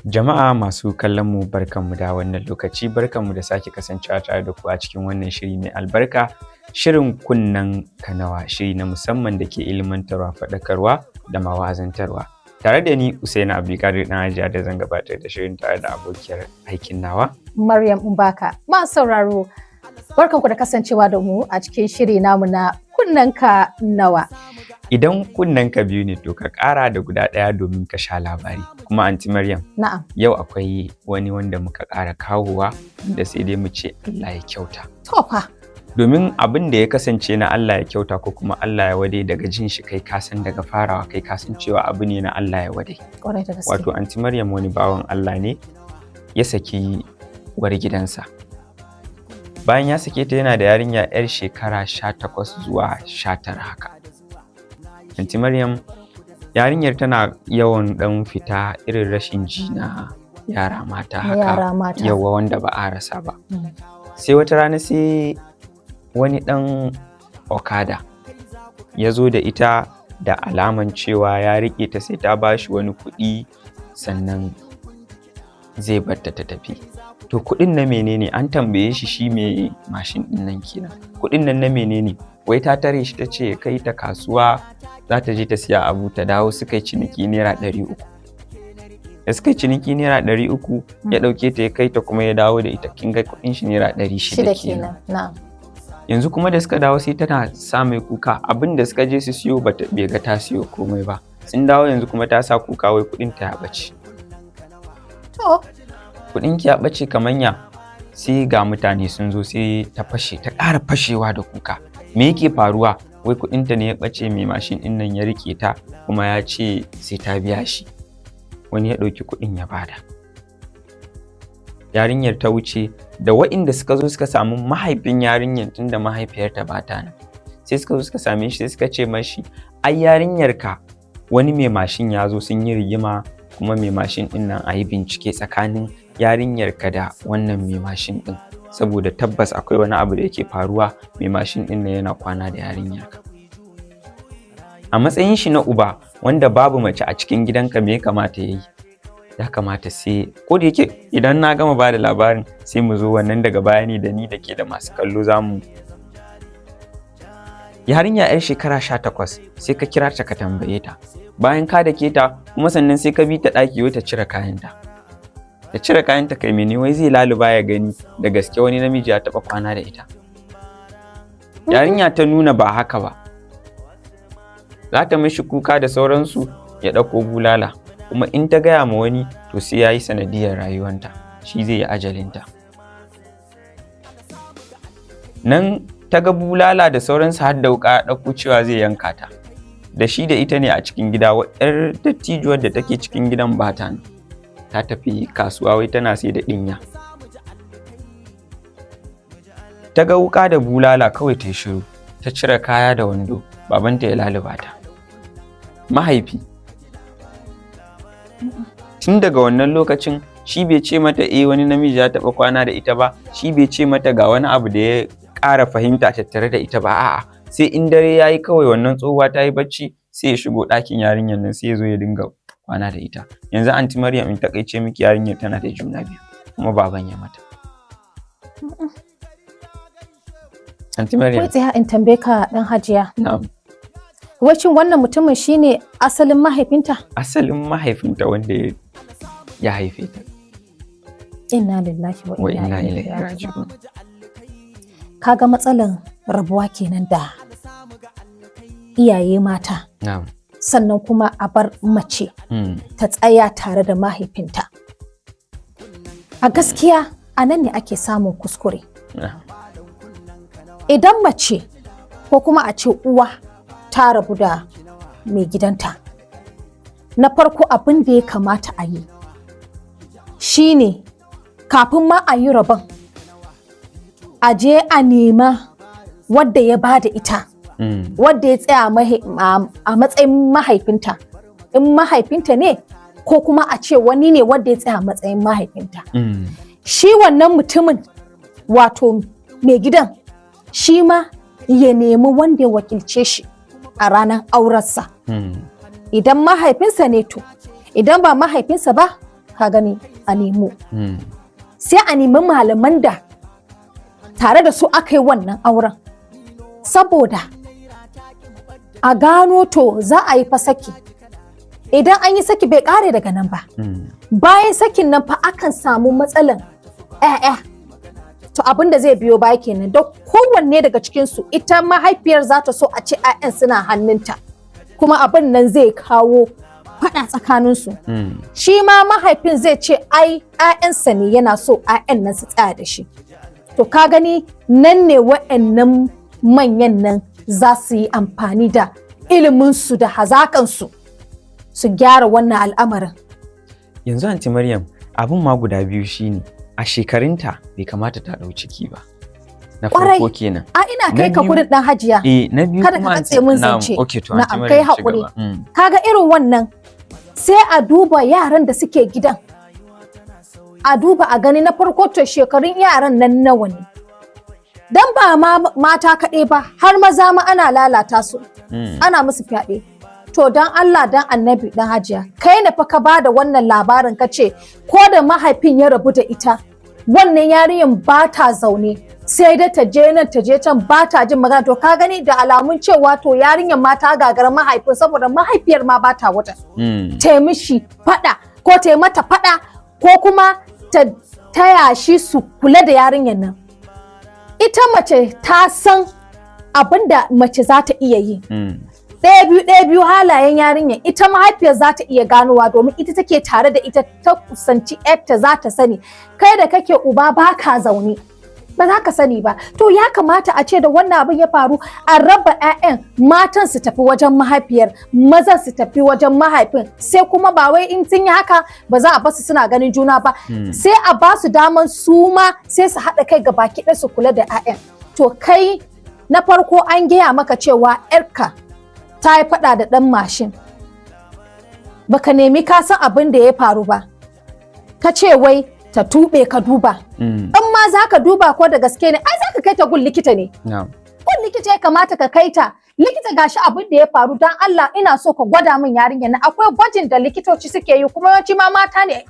Jama'a masu kallon mu barkanmu da wannan lokaci, barkanmu da sake kasancewa tare da ku a cikin wannan shiri mai albarka, shirin kunnen kanawa, shiri na musamman da ke ilmantarwa, faɗakarwa da mawa'azantarwa. Tare da ni Usaina Abdulkadir dan Hajiya da zan gabatar da shirin tare da abokiyar aikin nawa Maryam Mbaka. Ma sauraro, barkanku da kasancewa da mu a cikin shiri namu na kunnenka nawa. Idan kunnenka biyu ne to ka ƙara da guda ɗaya domin ka sha labari. Kuma Aunty Maryam, Na'am. yau akwai wani wanda muka ƙara kawowa da sai dai mu ce Allah ya kyauta. To fa. Domin abin da ya kasance na Allah ya kyauta ko kuma Allah ya wade daga jin shi kai kasan daga farawa kai kasan cewa abu ne na Allah ya wade. Ƙwarai da gaske. Wato Aunty Maryam wani bawan Allah ne ya saki uwar gidansa. Bayan ya sake ta yana da yarinya 'yar shekara 18 zuwa 19 haka. Aunty Maryam yarinyar tana yawan dan fita irin rashin ji na yara mata haka, yawa wanda ba a rasa ba. Sai wata rana sai wani dan okada ya zo da ita da alaman cewa ya rike ta sai ta bashi wani kuɗi sannan zai bar ta tafi. To kuɗin na menene? An tambaye shi mai mashin ɗin nan kenan. Kuɗin nan na menene? Wai ta tare shi ta ce kai ta kasuwa za ta je ta siya abu ta dawo, suka yi ciniki naira 300. Da suka yi ciniki naira 300 ya ɗauke ta ya kai ta kuma ya dawo da ita, kin ga kuɗin shi naira 600 kenan. Yanzu kuma da suka dawo sai tana sa mai kuka, abin da suka je su siyo bai ga ta siyo komai ba. Sun dawo yanzu kuma ta sa kuka wai kuɗin ta ya ɓace. To kuɗin ki ya ɓace kamar ya? Sai ga mutane sun zo sai ta fashe, ta ƙara fashewa da kuka. Me yake faruwa? Wai kuɗinta ne ya ɓace, mai mashin ɗin nan ya rike ta kuma ya ce sai ta biya shi. Wani ya ɗauki kuɗin ya bada. Yarinyar ta wuce da waɗanda suka zo suka samu mahaifin yarinyar tunda mahaifiyarta ba ta nan. Sai suka zo suka same shi sai suka ce mashi ai yarinyar ka wani mai mashin ya zo sun yi rigima kuma mai mashin ɗin nan a yi bincike tsakanin yarinyar ka da wannan mai mashin ɗin. Saboda tabbas akwai wani abu da yake faruwa, mai mashin ɗin nan yana kwana da yarinyar ka. A matsayin shi na uba wanda babu mace a cikin gidanka, me ya kamata ya yi? Ya kamata sai, ko da yake idan na gama ba da labarin sai mu zo wannan daga bayani da ni da ke da masu kallo za mu. Yarinya 'yar shekara 18 sai ka kira ta ka tambaye ta. Bayan ka dake ta kuma sannan sai ka bi ta ɗaki wai ta cire kayanta. Da cire kayanta kai mene wai zai laluba ya gani da gaske wani namiji ya taɓa kwana da ita. Yarinya ta nuna ba haka ba. Za ta mishi kuka da sauransu ya ɗauko bulala. Kuma in ta gaya ma wani to sai ya yi sanadiyar rayuwanta, shi zai yi ajalinta. Nan ta ga bulala da sauransu har da wuƙa ya ɗauko cewa zai yanka ta. Da shi da ita ne a cikin gida, 'yar dattijuwar da take cikin gidan bata ne. Ta tafi kasuwa wai tana sai da ɗinya. Ta ga wuƙa da bulala kawai ta yi shiru, ta cire kaya da wando, babanta ya laluba ta. Mahaifi. Tun daga wannan lokacin shi bai ce mata wani namiji ya taɓa kwana da ita ba, shi bai ce mata ga wani abu da ya ƙara fahimta tattare da ita ba, a'a sai in dare ya yi kawai wannan tsohuwa ta yi bacci sai ya shigo ɗakin yarinyar nan sai ya zo ya dinga kwana da ita. Yanzu Aunty Maryam in takaice miki yarinyar tana da juna biyu kuma baban ya mata. Aunty Maryam. Wai tsaya in tambaye ka dan Hajiya. Na'am. Wai shin wannan mutumin shine asalin mahaifinta? Asalin mahaifinta wanda ya haife ta. Inna lillahi wa Wa inna inna ilaihi ilaihi raji'un. raji'un. Kaga matsalan rabuwa kenan da iyaye mata. Na'am. Sannan kuma a bar mace ta tsaya tare da mahaifinta. A gaskiya a nan ne ake samun kuskure. Idan mace ko kuma a ce uwa ta rabu da mai gidanta, na farko abin da ya kamata a yi shine kafin ma a yi rabon, a je a nema wadda ya bada ita. Wadda ya tsaya a matsayin mahaifinta, in mahaifinta ne ko kuma a ce wani ne wadda ya tsaya a matsayin mahaifinta. Shi wannan mutumin wato mai gidan shi ma ya nemi wanda ya wakilce shi a ranar aurensa. Idan mahaifinsa ne to, idan ba mahaifinsa ba ka gani a nemo sai a nemi malaman da tare da su aka yi wannan auren saboda a gano to za a yi fa saki idan an yi saki bai kare daga nan ba bayan sakin nan fa akan samu matsalan ƴaƴa to abin da zai biyo baya kenan da kowanne daga cikinsu ita mahaifiyar za ta so a ce 'ya'yan suna hannunta kuma abin nan zai kawo faɗa tsakaninsu shi ma mahaifin zai ce ai 'ya'yansa ne yana so 'ya'yan nan su tsaya da shi to ka gani nan ne wa'annan manyan nan za su yi amfani da iliminsu da hazaƙansu su gyara wannan al'amarin yanzu anti Maryam abin ma guda biyu shine a shekarunta bai kamata ta ɗau ciki ba na farko kenan a ina kai ka kudin dan hajiya na biyu kada ka katse mun zance na'am kai hakuri kaga irin wannan sai a duba yaran da suke gidan a duba a gani na farko to shekarun yaran nan nawa ne dan ba ma mata kaɗai ba har maza ma ana lalata su ana musu fyaɗe to dan Allah dan annabi dan hajiya kai na fa ka bada wannan labarin ka ce ko da mahaifin ya rabu da ita wannan yarinyar ba ta zaune sai da ta je nan ta je can ba ta jin magana to ka gani da alamun cewa to yarinyar ma ta gagara mahaifin saboda mahaifiyar ma ba ta wata ta mishi fada ko ta mata fada ko kuma ta taya shi su kula da yarinyar nan ita mace ta san abin da mace za ta iya yi ɗaya biyu halayen yarinyar ita mahaifiyar za ta iya ganowa domin ita take tare da ita ta kusanci yarta za ta sani kai da kake uba ba ka zaune ba za ka sani ba to ya kamata a ce da wannan abin ya faru a raba 'ya'yan matan su tafi wajen mahaifiyar mazan su tafi wajen mahaifin sai kuma ba wai in sun yi haka ba za a basu suna ganin juna ba sai a ba su daman su ma sai su haɗa kai gabaki ɗaya su kula da 'ya'yan to kai na farko an gaya maka cewa 'yarka ta yi faɗa da ɗan mashin baka nemi ka san abin da ya faru ba ka ce wai ta tuɓe ka duba in ma za ka duba ko da gaske ne ai za ka kai ta gun likita ne gun likita ya kamata ka kai ta likita gashi abin da ya faru dan Allah ina so ka gwada min yarinya na akwai gwajin da likitoci suke yi kuma yawanci ma mata ne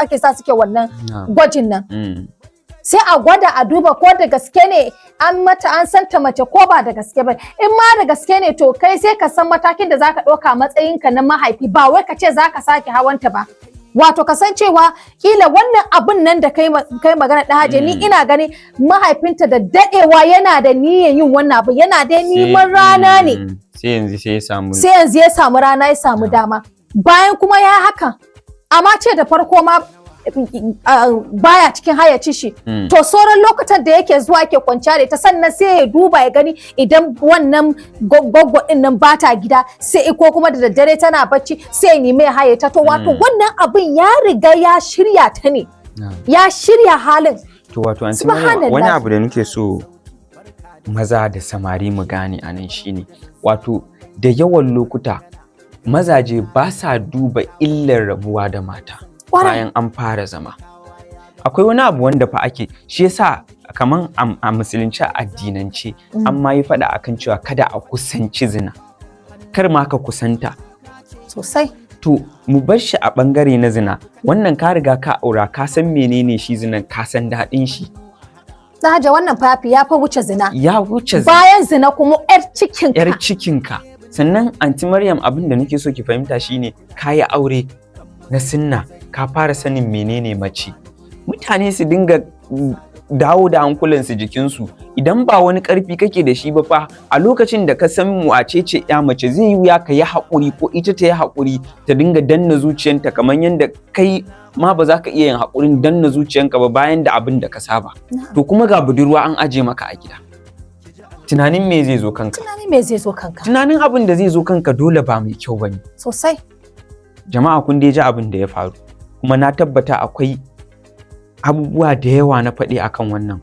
ake sa suke wannan gwajin nan sai a gwada a duba ko da gaske ne an mata an santa mace ko ba da gaske ba in ma da gaske ne to kai sai ka san matakin da zaka ɗauka matsayinka na mahaifi ba wai ka ce zaka sake hawanta ba wato kasancewa kila wannan abun nan da kai magana da haje ni ina gani mahaifinta da dadewa yana da niyyar yin wannan abu yana da neman rana ne sai yanzu ya samu rana ya samu dama bayan kuma ya haka amma ce da farko ma baya cikin hayyaci shi to sauran lokutan da yake zuwa yake kwanciya da ita sannan sai ya duba ya gani idan wannan goggo din nan bata gida sai ko kuma da daddare tana bacci sai ya nemi hayyata to wato wannan abin ya riga ya shirya ta ne ya shirya halin to wato an wani abu da nake so maza da samari mu gane anan shine wato da yawan lokuta mazaje ba sa duba illar rabuwa da mata bayan an fara zama akwai wani abu wanda fa ake shi yasa kaman a musulunci a addinance amma yi faɗa akan cewa kada a kusanci zina kar ma ka kusanta sosai to mu bar shi a bangare na zina wannan ka riga ka aura ka san menene shi zinan ka san daɗin shi Haja wannan fafi ya fa wuce zina ya wuce zina bayan zina kuma yar cikinka sannan anti Maryam abin da nake so ki fahimta shine kayi aure na sunna ka fara sanin menene mace mutane su dinga dawo da hankulansu jikinsu idan ba wani karfi kake da shi ba fa a lokacin da ka san wace ce ya mace zai yi wuya ka yi haƙuri ko ita ta yi haƙuri ta dinga danna zuciyanta kamar yadda kai ma ba za ka iya yin haƙurin danna zuciyanka ba bayan da abin da ka saba to kuma ga budurwa an aje maka a gida tunanin me zai zo kanka tunanin abin da zai zo kanka dole ba mai kyau bane sosai jama'a kun dai ji abin da ya faru kuma na tabbata akwai abubuwa da yawa na faɗi akan wannan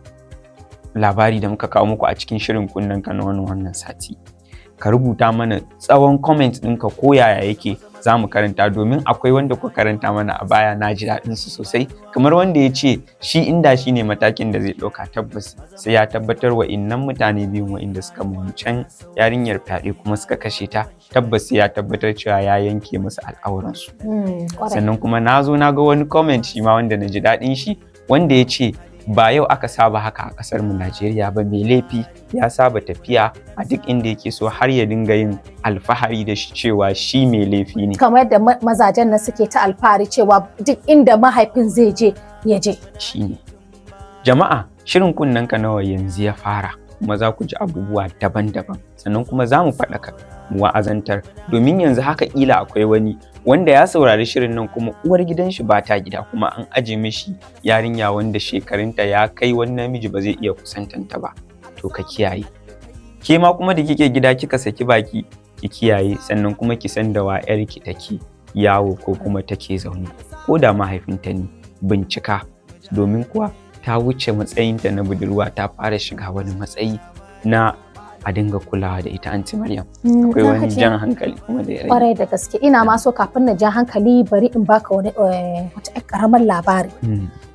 labari da muka kawo muku a cikin shirin kunnen ka na wannan sati ka rubuta mana tsawon comment ɗinka ko yaya yake za mu karanta domin akwai wanda ku karanta mana a baya na ji daɗin su sosai, kamar wanda ya ce shi inda shi ne matakin da zai ɗauka tabbas sai ya tabbatar wa innan mutane biyun wa'inda suka mummucan yarinyar fyaɗe kuma suka kashe ta, tabbas sai ya tabbatar cewa ya yanke musu al'auransu. Sannan kuma na zo na ga wani comment shi ma wanda na ji daɗin shi, wanda ya ce ba yau aka saba haka a ƙasar mu Najeriya ba, mai laifi ya saba tafiya a duk inda yake so har ya dinga yin alfahari da shi cewa shi mai laifi ne. Kamar yadda mazajen nan suke ta alfahari cewa duk inda mahaifin zai je ya je. Shi ne. Jama'a, shirin kunnen ka nawa yanzu ya fara, kuma za ku ji abubuwa daban-daban, sannan kuma za mu faɗaka mu wa'azantar, domin yanzu haka ƙila akwai wani wanda ya saurari shirin nan kuma uwar gidan shi ba ta gida, kuma an aje mishi yarinya wanda shekarunta ya kai wani namiji ba zai iya kusantanta ba, to ka kiyaye. Ke ma kuma da kike gida kika saki baki ki kiyaye, sannan kuma ki san da wa yarki take yawo ko kuma take zaune, ko da mahaifinta ne bincika, domin kuwa ta wuce matsayinta na budurwa ta fara shiga wani matsayi na a dinga kulawa da ita. Anti Maryam, akwai wani jan hankali kuma da ya rage. Kwarai da gaske, ina ma so kafin na ja hankali bari in baka wani wata karamar labari.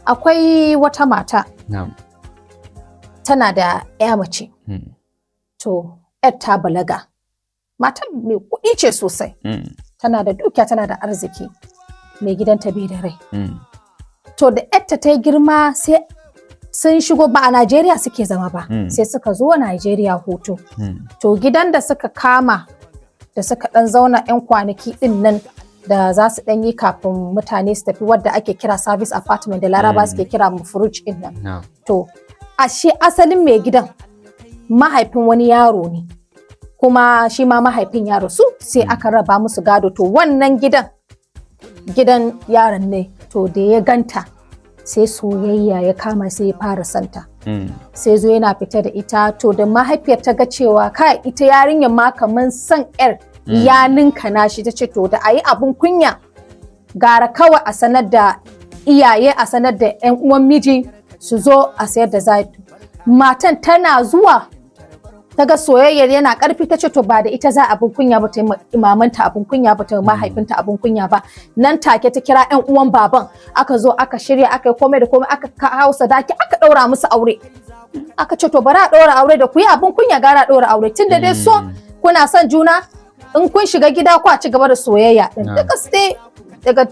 Akwai wata mata tana da ya mace, to yar ta balaga, matan mai kuɗi ce sosai, tana da dukiya, tana da arziki, mai gidanta bai da rai. To da yarta ta yi girma sai sun shigo, ba a Najeriya suke zama ba, sai suka zo Najeriya hutu. To gidan da suka kama, da suka dan zauna 'yan kwanaki din nan da za su dan yi kafin mutane su tafi, wadda ake kira service apartment da Laraba suke kira furuj din nan. To ashe asalin mai gidan mahaifin wani yaro ne, kuma shi ma mahaifin yaro su sai aka raba musu gado. To wannan gidan yaron ne, to da ya ganta sai soyayya ya kama, sai ya fara santa, sai zo yana fita da ita. To da mahaifiyar ta ga cewa kai ita yarinyar ma kaman son yar ya ninka nashi, ta ce to da ayi abun kunya gara kawai a sanar da iyaye, a sanar da 'yan uwan miji su zo a sayar da zai. Matan tana zuwa ta ga soyayyar yana karfi, ta ce to ba da ita za abun kunya ba, ta imamanta abun kunya ba, ta mahaifinta abun kunya ba. Nan take ta kira 'yan uwan baban, aka zo aka shirya, aka yi komai da komai, aka kawo sadaki, aka ɗaura musu aure. Aka ce to bari a ɗaura aure da ku yi abun kunya gara ɗaura aure, tunda dai so kuna son juna, in kun shiga gida ku a ci gaba da soyayya din. Duka sai daga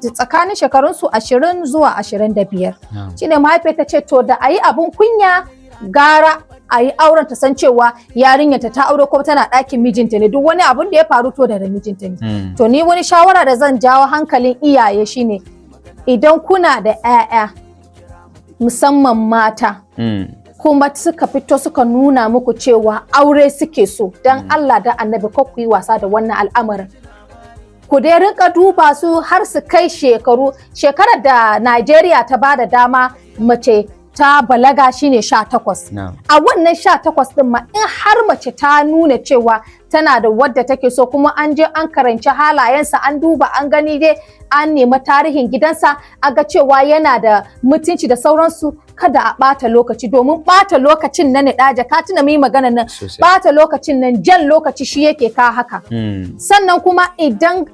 tsakanin shekarunsu 20 zuwa 25. Shine mahaifiyar ta ce to da ayi abun kunya gara a yi auren, ta san cewa yarinyarta ta aure ko tana ɗakin mijinta ne, duk wani abun da ya faru to da mijinta ne. To ni wani shawara da zan jawo hankalin iyaye shine, idan kuna da 'ya'ya musamman mata, kuma suka fito suka nuna muku cewa aure suke so, dan Allah da Annabi ko ku yi wasa da wannan al'amarin. Ku dai rinka duba su har su kai shekarar da Najeriya ta bada dama mace ta balaga shine 18. A wannan 18 din ma in har mace ta nuna cewa tana da wadda take so, kuma an je an karanci halayensa, an duba an gani dai an nemi tarihin gidansa, an ga cewa yana da mutunci da sauransu, kada a ɓata lokaci, domin ɓata lokacin nan ne ɗaja, ka tuna mai magana nan, ɓata lokacin nan jan lokaci shi yake ka haka. Sannan kuma idan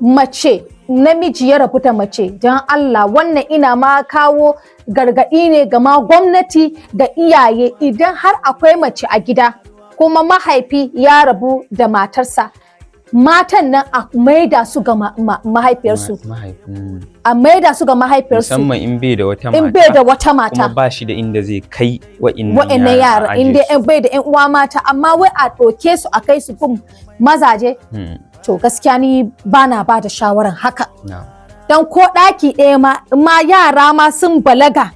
mace namiji ya rabu da mace, don Allah wannan ina ma kawo gargaɗi ne ga ma gwamnati da iyaye, idan har akwai mace a gida kuma mahaifi ya rabu da matarsa, matan nan a maida su ga mahaifiyarsu, a maida su ga mahaifiyarsu, musamman in bai da wata mata kuma ba shi da inda zai kai wa'innan yara, inda bai da 'yan uwa mata, amma wai a ɗauke su a kai su gun mazaje. To gaskiya ni bana ba da shawaran haka. Dan ko ɗaki ɗaya ma yara ma sun balaga,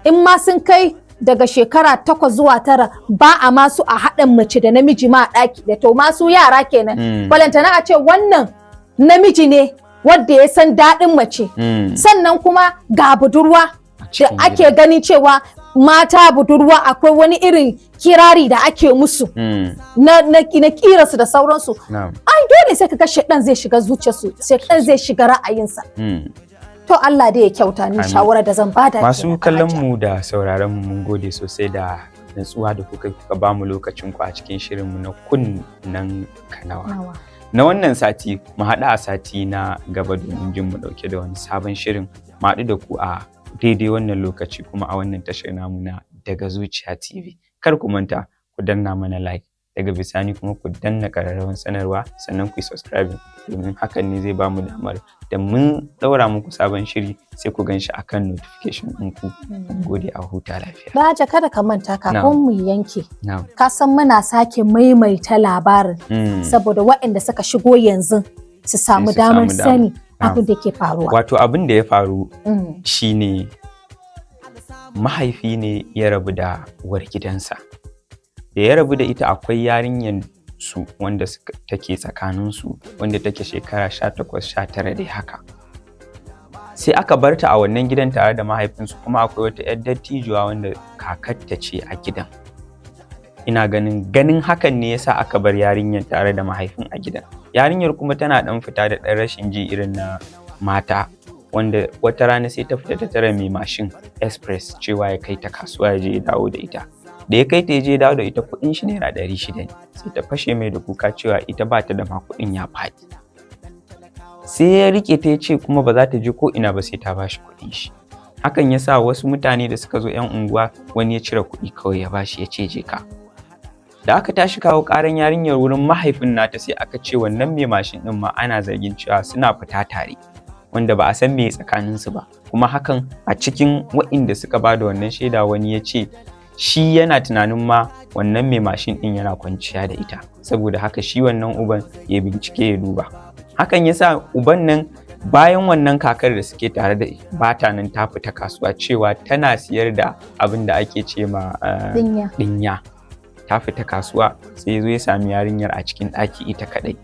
in ma sun kai daga shekara 8 zuwa 9, ba a masu a haɗin mace da namiji ma a ɗaki da, to masu yara kenan. Balantana a ce wannan namiji ne wadda ya san daɗin mace. Sannan kuma ga budurwa da ake ganin cewa mata budurwa akwai wani irin kirari da ake musu na kirarsu da sauransu. Ai dole sai kaga shedan zai shiga zuciyarsu, shedan zai shiga ra'ayinsa. To Allah dai ya kyauta, ni shawara da zan bada. Masu kallon mu da sauraron mu mun gode sosai da natsuwa da kuka ba mu lokacin ku a cikin shirin mu na kunnen kanawa. na wannan sati mu haɗu a sati na gaba domin jin mu ɗauke da wani sabon shirin. Mu haɗu da ku a daidai wannan lokaci kuma a wannan tashar namu na Daga Zuciya TV. Kar ku manta ku danna mana like, daga bisani kuma ku danna ƙararrawar sanarwa, sannan ku yi subscribe domin hakan ne zai ba mu damar da mun ɗaura muku sabon shiri sai ku gan shi a kan notification ɗinku. Gode, a huta lafiya. Raja, kada ka manta kafin mu yanke. Ka san muna sake maimaita labarin saboda waɗanda suka shigo yanzu su samu damar sani abin da ke faruwa. Wato abin da ya faru shine mahaifi ne ya rabu da uwar gidansa. Da ya rabu da ita akwai yarinyar su wanda take tsakaninsu, wanda take shekara 18-19 dai haka. Sai aka bar ta a wannan gidan tare da mahaifinsu, kuma akwai wata 'yar dattijuwa wanda kakarta ce a gidan. Ina ganin hakan ne yasa aka bar yarinyar tare da mahaifin a gidan. Yarinyar kuma tana dan fita da dan rashin ji irin na mata, wanda wata rana sai ta fita ta tare mai mashin express cewa ya kai ta kasuwa ya je ya dawo da ita. Da ya kai ta ya je ya dawo da ita, kuɗin shi naira 600 ne. Sai ta fashe mai da kuka cewa ita ba ta da ma kuɗin, ya faɗi. Sai ya rike ta ya ce kuma ba za ta je ko ina ba sai ta bashi kuɗin shi. Hakan ya sa wasu mutane da suka zo 'yan unguwa, wani ya cire kuɗi kawai ya bashi ya ce je ka. Da aka tashi kawo ƙaran yarinyar wurin mahaifin nata, sai aka ce wannan mai mashin ɗin ma ana zargin cewa suna fita tare, wanda ba a san me tsakaninsu ba. Kuma hakan a cikin waɗanda suka ba da wannan shaida, wani ya ce shi yana tunanin ma wannan mai mashin ɗin yana kwanciya da ita, saboda haka shi wannan uban ya bincike ya duba. Hakan ya sa uban nan bayan wannan kakar da suke tare da bata nan ta fita kasuwa, cewa tana siyar da abin da ake ce ma dinya. Ta fita kasuwa, sai ya zo ya sami yarinyar a cikin ɗaki ita kaɗai.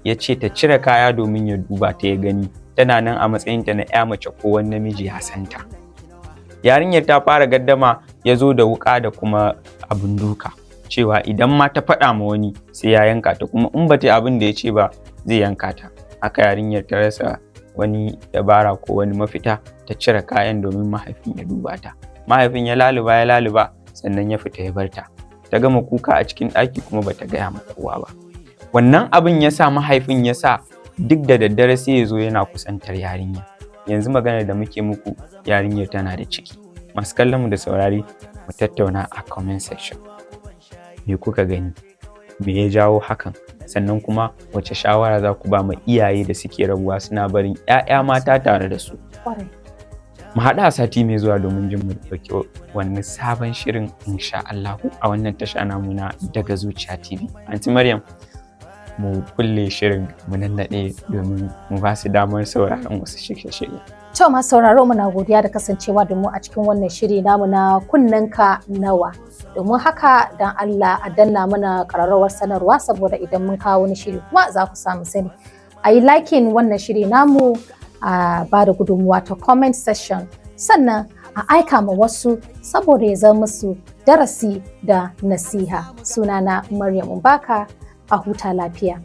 Ya ce ta cire kaya domin ya duba ta ya gani tana nan a matsayinta na 'ya mace ko wani namiji ya santa. Yarinyar ta fara gaddama, ya zo da wuƙa da kuma abin duka, cewa idan ma ta faɗa ma wani sai ya yanka ta, kuma in ba ta abin da ya ce ba zai yanka ta. Haka yarinyar ta rasa wani dabara ko wani mafita, ta cire kayan domin mahaifin ya duba ta. Mahaifin ya laluba sannan ya fita ya bar ta. Ta gama kuka a cikin ɗaki kuma bata gaya ma kowa ba. Wannan abin ya sa mahaifin ya sa duk da daddare sai ya zo yana kusantar yarinya. Yanzu maganar da muke muku, yarinyar tana da ciki. Masu kallon mu da saurari, mu tattauna a comment section. Me kuka gani? Me ya jawo hakan? Sannan kuma wace shawara za ku ba ma iyaye da suke rabuwa suna barin 'ya'ya mata tare da su? Mu haɗu a sati mai zuwa domin jin mu ɗauki wani sabon shirin insha Allah a wannan tasha namu na Daga Zuciya TV. Anti Maryam, mu kulle shirin mu nannaɗe domin mu ba su damar sauraron wasu shirye-shirye. To masu sauraro, muna godiya da kasancewa da mu a cikin wannan shiri namu na kunnenka nawa. Domin haka, dan Allah a danna mana ƙararrawar sanarwa, saboda idan mun kawo wani shiri kuma za ku samu sani. A yi liking wannan shiri namu, a ba da gudunmuwa ta comment section, sannan a aika ma wasu saboda ya zama musu darasi da nasiha. Sunana Maryam Mbaka, a huta lafiya.